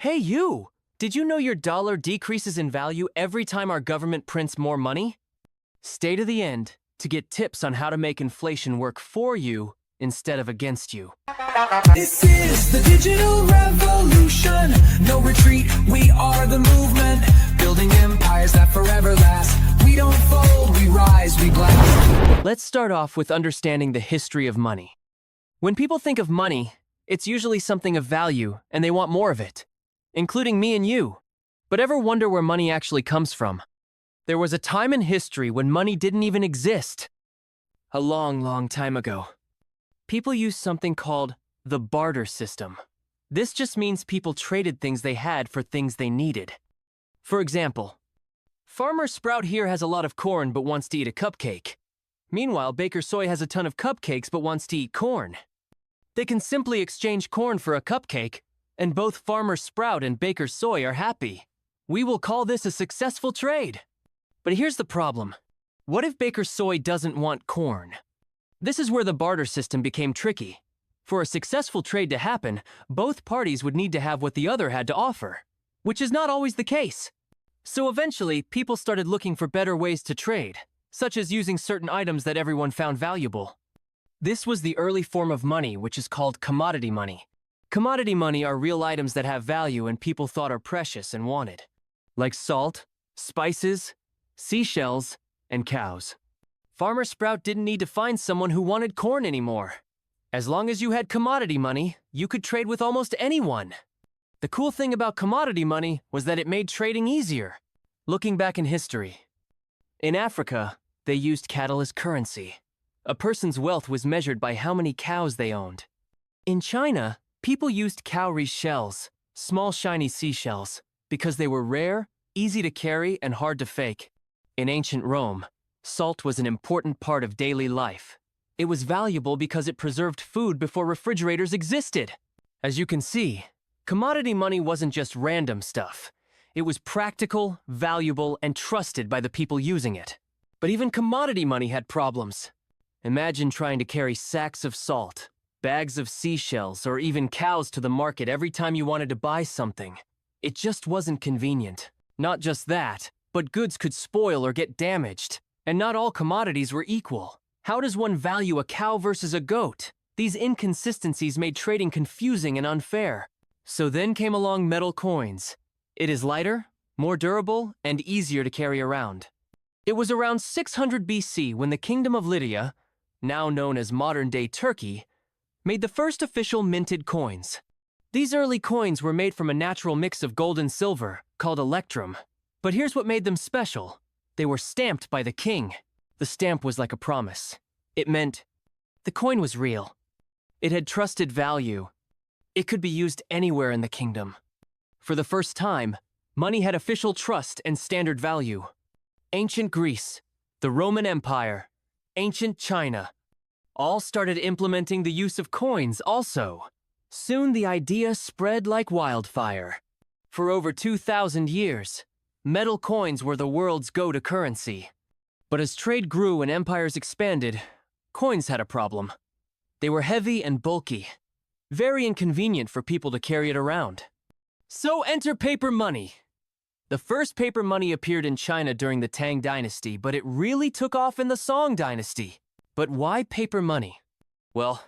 Hey you! Did you know your dollar decreases in value every time our government prints more money? Stay to the end to get tips on how to make inflation work for you instead of against you. This is the digital revolution. No retreat, we are the movement. Building empires that forever last. We don't fold, we rise, we blast. Let's start off with understanding the history of money. When people think of money, it's usually something of value and they want more of it, including me and you. But ever wonder where money actually comes from? There was a time in history when money didn't even exist. A long, long time ago. People used something called the barter system. This just means people traded things they had for things they needed. For example, Farmer Sprout here has a lot of corn but wants to eat a cupcake. Meanwhile, Baker Soy has a ton of cupcakes but wants to eat corn. They can simply exchange corn for a cupcake, and both Farmer Sprout and Baker Soy are happy. We will call this a successful trade. But here's the problem. What if Baker Soy doesn't want corn? This is where the barter system became tricky. For a successful trade to happen, both parties would need to have what the other had to offer, which is not always the case. So eventually, people started looking for better ways to trade, such as using certain items that everyone found valuable. This was the early form of money, which is called commodity money. Commodity money are real items that have value and people thought are precious and wanted, like salt, spices, seashells, and cows. Farmer Sprout didn't need to find someone who wanted corn anymore. As long as you had commodity money, you could trade with almost anyone. The cool thing about commodity money was that it made trading easier. Looking back in history, in Africa, they used cattle as currency. A person's wealth was measured by how many cows they owned. In China, people used cowrie shells, small shiny seashells, because they were rare, easy to carry, and hard to fake. In ancient Rome, salt was an important part of daily life. It was valuable because it preserved food before refrigerators existed. As you can see, commodity money wasn't just random stuff. It was practical, valuable, and trusted by the people using it. But even commodity money had problems. Imagine trying to carry sacks of salt, bags of seashells, or even cows to the market every time you wanted to buy something. It just wasn't convenient. Not just that, but goods could spoil or get damaged. And not all commodities were equal. How does one value a cow versus a goat? These inconsistencies made trading confusing and unfair. So then came along metal coins. It is lighter, more durable, and easier to carry around. It was around 600 BC when the Kingdom of Lydia, now known as modern-day Turkey, made the first official minted coins. These early coins were made from a natural mix of gold and silver, called electrum. But here's what made them special. They were stamped by the king. The stamp was like a promise. It meant the coin was real. It had trusted value. It could be used anywhere in the kingdom. For the first time, money had official trust and standard value. Ancient Greece, the Roman Empire, ancient China, all started implementing the use of coins also. Soon the idea spread like wildfire. For over 2,000 years, metal coins were the world's go-to currency. But as trade grew and empires expanded, coins had a problem. They were heavy and bulky, very inconvenient for people to carry it around. So enter paper money. The first paper money appeared in China during the Tang Dynasty, but it really took off in the Song Dynasty. But why paper money? Well,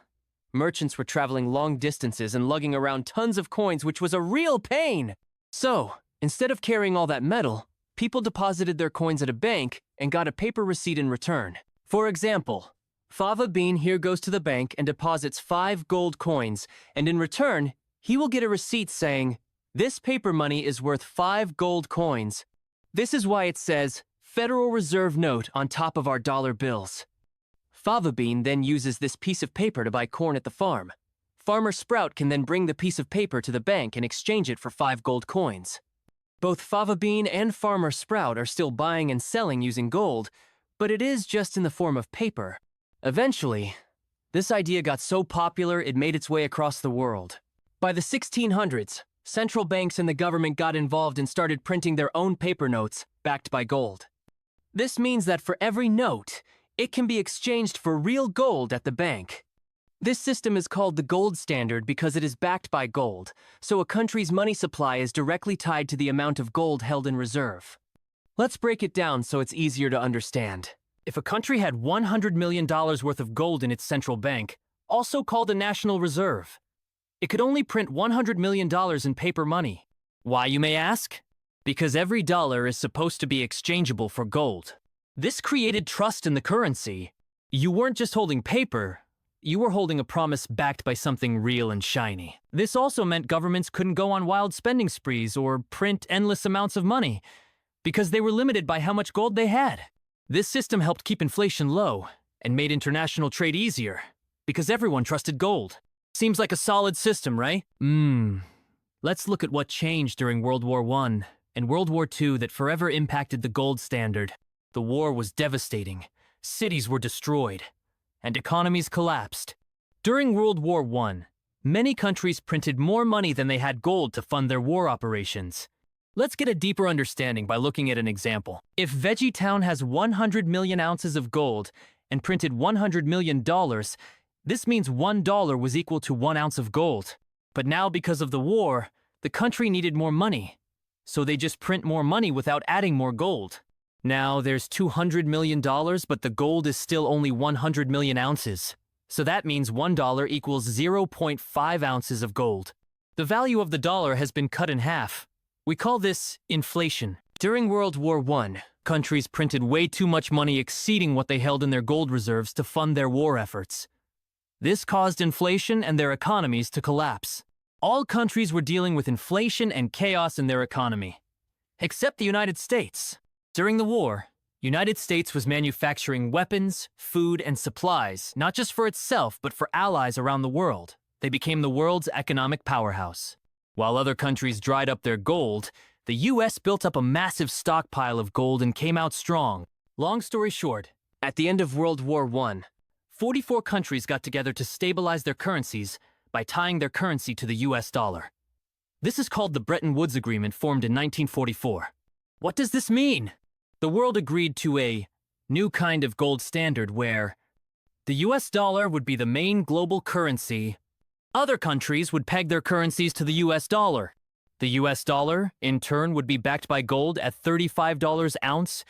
merchants were traveling long distances and lugging around tons of coins, which was a real pain. So, instead of carrying all that metal, people deposited their coins at a bank and got a paper receipt in return. For example, Fava Bean here goes to the bank and deposits 5 gold coins, and in return, he will get a receipt saying, "This paper money is worth 5 gold coins." This is why it says, "Federal Reserve Note" on top of our dollar bills. Fava Bean then uses this piece of paper to buy corn at the farm. Farmer Sprout can then bring the piece of paper to the bank and exchange it for 5 gold coins. Both Fava Bean and Farmer Sprout are still buying and selling using gold, but it is just in the form of paper. Eventually, this idea got so popular it made its way across the world. By the 1600s, central banks and the government got involved and started printing their own paper notes, backed by gold. This means that for every note, it can be exchanged for real gold at the bank. This system is called the gold standard because it is backed by gold, so a country's money supply is directly tied to the amount of gold held in reserve. Let's break it down so it's easier to understand. If a country had $100 million worth of gold in its central bank, also called a national reserve, it could only print $100 million in paper money. Why, you may ask? Because every dollar is supposed to be exchangeable for gold. This created trust in the currency. You weren't just holding paper, you were holding a promise backed by something real and shiny. This also meant governments couldn't go on wild spending sprees or print endless amounts of money, because they were limited by how much gold they had. This system helped keep inflation low and made international trade easier, because everyone trusted gold. Seems like a solid system, right? Let's look at what changed during World War I and World War II that forever impacted the gold standard. The war was devastating. Cities were destroyed, and economies collapsed. During World War I, many countries printed more money than they had gold to fund their war operations. Let's get a deeper understanding by looking at an example. If VeggieTown has 100 million ounces of gold and printed $100 million, this means $1 was equal to 1 ounce of gold. But now, because of the war, the country needed more money, so they just print more money without adding more gold. Now there's $200 million, but the gold is still only 100 million ounces. So that means $1 equals 0.5 ounces of gold. The value of the dollar has been cut in half. We call this inflation. During World War I, countries printed way too much money exceeding what they held in their gold reserves to fund their war efforts. This caused inflation and their economies to collapse. All countries were dealing with inflation and chaos in their economy, except the United States. During the war, United States was manufacturing weapons, food, and supplies, not just for itself, but for allies around the world. They became the world's economic powerhouse. While other countries dried up their gold, the US built up a massive stockpile of gold and came out strong. Long story short, at the end of World War I, 44 countries got together to stabilize their currencies by tying their currency to the US dollar. This is called the Bretton Woods Agreement, formed in 1944. What does this mean? The world agreed to a new kind of gold standard where the US dollar would be the main global currency. Other countries would peg their currencies to the US dollar. The US dollar, in turn, would be backed by gold at $35 ounce.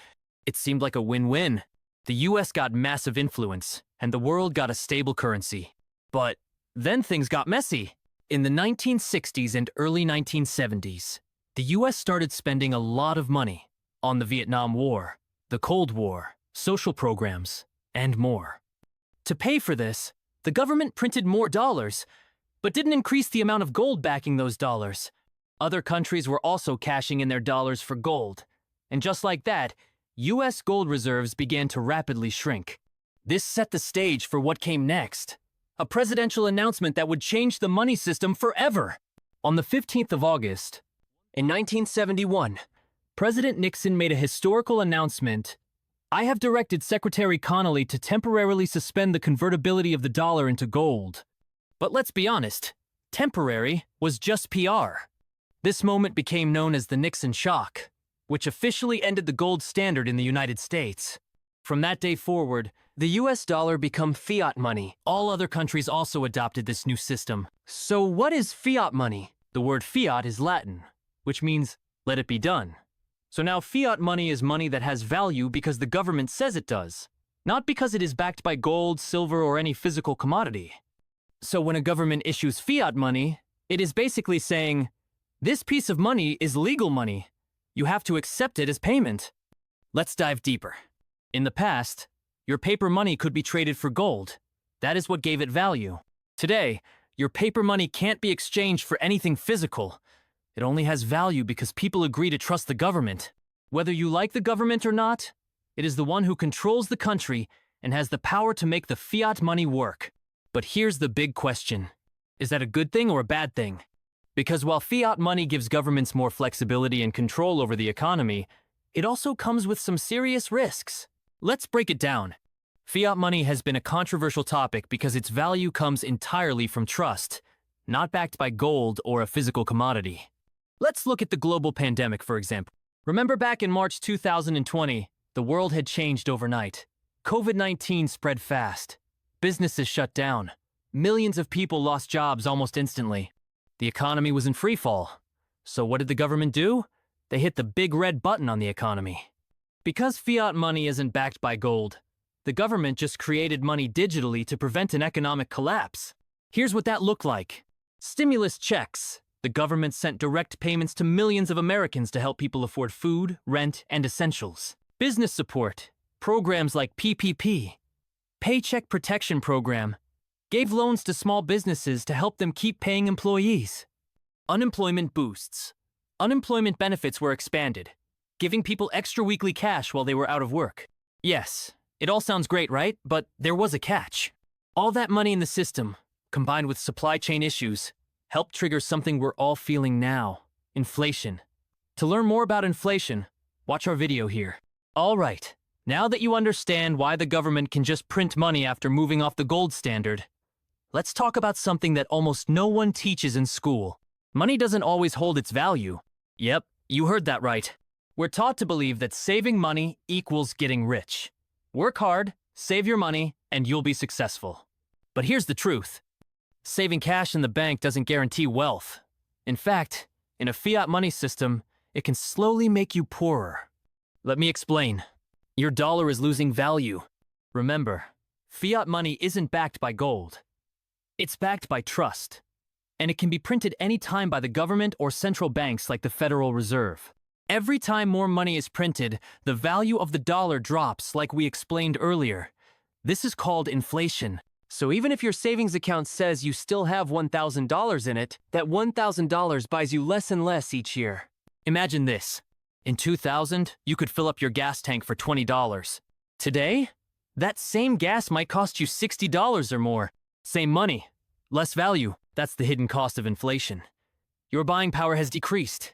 It seemed like a win-win. The US got massive influence, and the world got a stable currency. But then things got messy. In the 1960s and early 1970s, the US started spending a lot of money on the Vietnam War, the Cold War, social programs, and more. To pay for this, the government printed more dollars, but didn't increase the amount of gold backing those dollars. Other countries were also cashing in their dollars for gold, and just like that, US gold reserves began to rapidly shrink. This set the stage for what came next, a presidential announcement that would change the money system forever. On the 15th of August, in 1971, President Nixon made a historical announcement. I have directed Secretary Connally to temporarily suspend the convertibility of the dollar into gold. But let's be honest, temporary was just PR. This moment became known as the Nixon shock, which officially ended the gold standard in the United States. From that day forward, the US dollar became fiat money. All other countries also adopted this new system. So what is fiat money? The word fiat is Latin, which means let it be done. So now fiat money is money that has value because the government says it does, not because it is backed by gold, silver, or any physical commodity. So when a government issues fiat money, it is basically saying, this piece of money is legal money. You have to accept it as payment. Let's dive deeper. In the past, your paper money could be traded for gold. That is what gave it value. Today, your paper money can't be exchanged for anything physical. It only has value because people agree to trust the government. Whether you like the government or not, it is the one who controls the country and has the power to make the fiat money work. But here's the big question. Is that a good thing or a bad thing? Because while fiat money gives governments more flexibility and control over the economy, it also comes with some serious risks. Let's break it down. Fiat money has been a controversial topic because its value comes entirely from trust, not backed by gold or a physical commodity. Let's look at the global pandemic, for example. Remember back in March 2020, the world had changed overnight. COVID-19 spread fast. Businesses shut down. Millions of people lost jobs almost instantly. The economy was in free fall. So what did the government do? They hit the big red button on the economy. Because fiat money isn't backed by gold, the government just created money digitally to prevent an economic collapse. Here's what that looked like. Stimulus checks. The government sent direct payments to millions of Americans to help people afford food, rent, and essentials. Business support. Programs like PPP, Paycheck Protection Program, gave loans to small businesses to help them keep paying employees. Unemployment boosts. Unemployment benefits were expanded, giving people extra weekly cash while they were out of work. Yes, it all sounds great, right? But there was a catch. All that money in the system, combined with supply chain issues, helped trigger something we're all feeling now: inflation. To learn more about inflation, watch our video here. All right, now that you understand why the government can just print money after moving off the gold standard, let's talk about something that almost no one teaches in school. Money doesn't always hold its value. Yep, you heard that right. We're taught to believe that saving money equals getting rich. Work hard, save your money, and you'll be successful. But here's the truth. Saving cash in the bank doesn't guarantee wealth. In fact, in a fiat money system, it can slowly make you poorer. Let me explain. Your dollar is losing value. Remember, fiat money isn't backed by gold. It's backed by trust. And it can be printed anytime by the government or central banks like the Federal Reserve. Every time more money is printed, the value of the dollar drops, like we explained earlier. This is called inflation. So even if your savings account says you still have $1,000 in it, that $1,000 buys you less and less each year. Imagine this. In 2000, you could fill up your gas tank for $20. Today, that same gas might cost you $60 or more. Same money, less value. That's the hidden cost of inflation. Your buying power has decreased.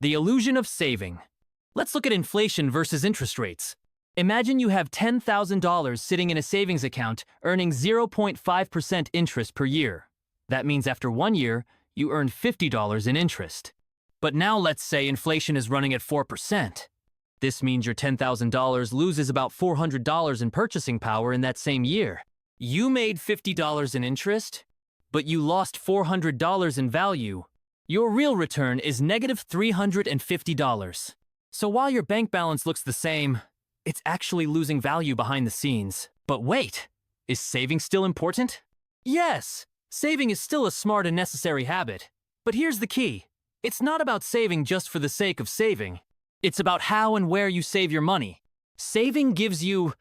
The illusion of saving. Let's look at inflation versus interest rates. Imagine you have $10,000 sitting in a savings account earning 0.5% interest per year. That means after 1 year, you earned $50 in interest. But now let's say inflation is running at 4%. This means your $10,000 loses about $400 in purchasing power in that same year. You made $50 in interest, but you lost $400 in value. Your real return is negative $350. So while your bank balance looks the same, it's actually losing value behind the scenes. But wait, is saving still important? Yes, saving is still a smart and necessary habit. But here's the key. It's not about saving just for the sake of saving. It's about how and where you save your money. Saving gives you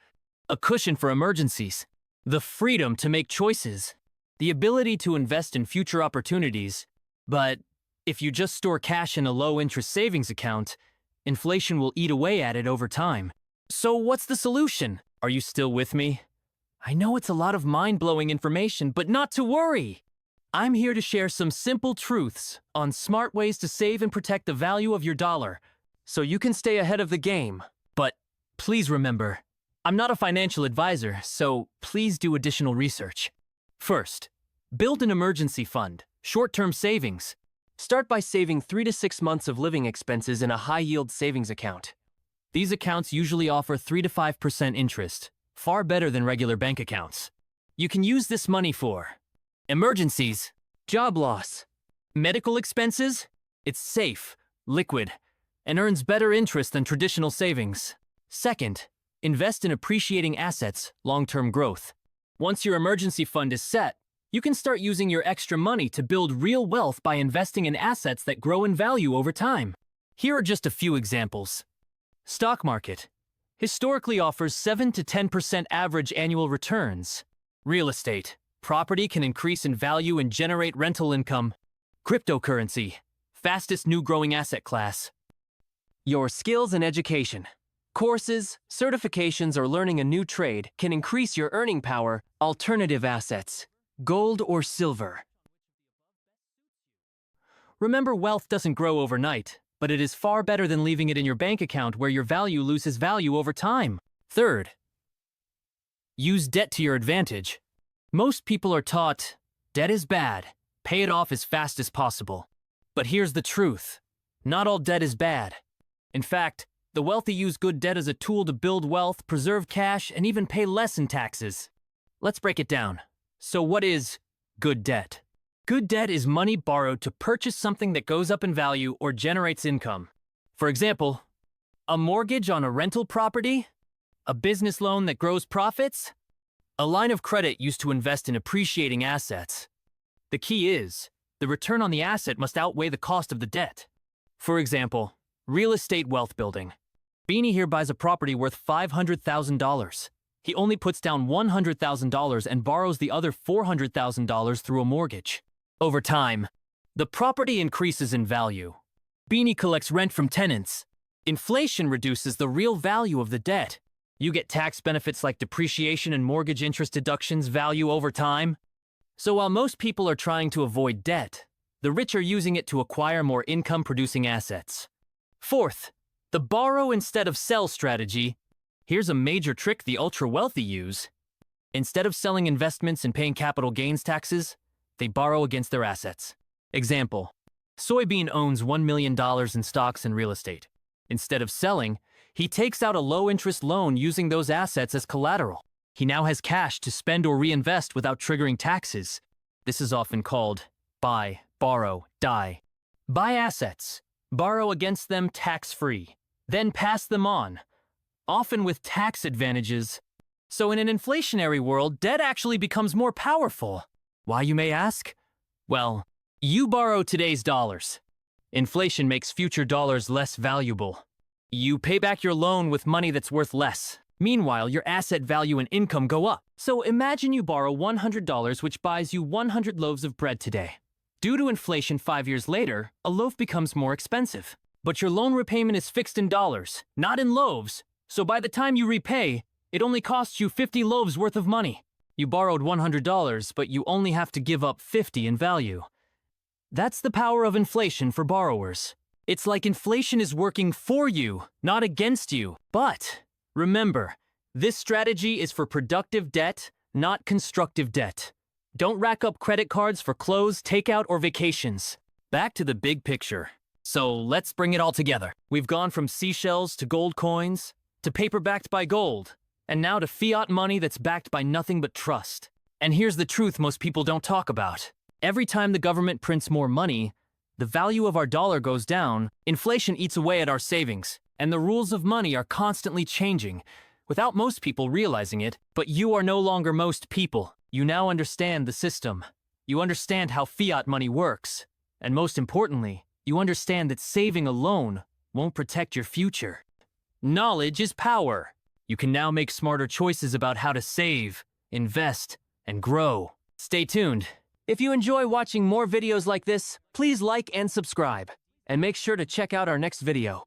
a cushion for emergencies, the freedom to make choices, the ability to invest in future opportunities. But if you just store cash in a low-interest savings account, inflation will eat away at it over time. So what's the solution? Are you still with me? I know it's a lot of mind-blowing information, but not to worry. I'm here to share some simple truths on smart ways to save and protect the value of your dollar, so you can stay ahead of the game. But please remember, I'm not a financial advisor, so please do additional research. First, build an emergency fund, short-term savings. Start by saving 3 to 6 months of living expenses in a high-yield savings account. These accounts usually offer 3 to 5% interest, far better than regular bank accounts. You can use this money for emergencies, job loss, medical expenses. It's safe, liquid, and earns better interest than traditional savings. Second, invest in appreciating assets, long-term growth. Once your emergency fund is set, you can start using your extra money to build real wealth by investing in assets that grow in value over time. Here are just a few examples. Stock market historically offers 7 to 10% average annual returns. Real estate. Property can increase in value and generate rental income. Cryptocurrency. Fastest new growing asset class. Your skills and education. Courses, certifications, or learning a new trade can increase your earning power. Alternative assets. Gold or silver. Remember, wealth doesn't grow overnight, but it is far better than leaving it in your bank account where your value loses value over time. Third, use debt to your advantage. Most people are taught, debt is bad, pay it off as fast as possible. But here's the truth. Not all debt is bad. In fact, the wealthy use good debt as a tool to build wealth, preserve cash, and even pay less in taxes. Let's break it down. So what is good debt? Good debt is money borrowed to purchase something that goes up in value or generates income. For example, a mortgage on a rental property, a business loan that grows profits, a line of credit used to invest in appreciating assets. The key is, the return on the asset must outweigh the cost of the debt. For example, real estate wealth building. Beanie here buys a property worth $500,000. He only puts down $100,000 and borrows the other $400,000 through a mortgage. Over time, the property increases in value. Beanie collects rent from tenants. Inflation reduces the real value of the debt. You get tax benefits like depreciation and mortgage interest deductions value over time. So while most people are trying to avoid debt, the rich are using it to acquire more income-producing assets. Fourth, the borrow instead of sell strategy. Here's a major trick the ultra-wealthy use. Instead of selling investments and paying capital gains taxes, they borrow against their assets. Example, Soybean owns $1 million in stocks and real estate. Instead of selling, he takes out a low-interest loan using those assets as collateral. He now has cash to spend or reinvest without triggering taxes. This is often called buy, borrow, die. Buy assets, borrow against them tax-free, then pass them on, often with tax advantages. So in an inflationary world, debt actually becomes more powerful. Why, you may ask? Well, you borrow today's dollars. Inflation makes future dollars less valuable. You pay back your loan with money that's worth less. Meanwhile, your asset value and income go up. So imagine you borrow $100, which buys you 100 loaves of bread today. Due to inflation 5 years later, a loaf becomes more expensive. But your loan repayment is fixed in dollars, not in loaves. So by the time you repay, it only costs you 50 loaves worth of money. You borrowed $100, but you only have to give up 50 in value. That's the power of inflation for borrowers. It's like inflation is working for you, not against you. But remember, this strategy is for productive debt, not constructive debt. Don't rack up credit cards for clothes, takeout, or vacations. Back to the big picture. So let's bring it all together. We've gone from seashells to gold coins, to paper backed by gold, and now to fiat money that's backed by nothing but trust. And here's the truth most people don't talk about. Every time the government prints more money, the value of our dollar goes down, inflation eats away at our savings, and the rules of money are constantly changing, without most people realizing it. But you are no longer most people. You now understand the system. You understand how fiat money works. And most importantly, you understand that saving alone won't protect your future. Knowledge is power. You can now make smarter choices about how to save, invest, and grow. Stay tuned. If you enjoy watching more videos like this, please like and subscribe. And make sure to check out our next video.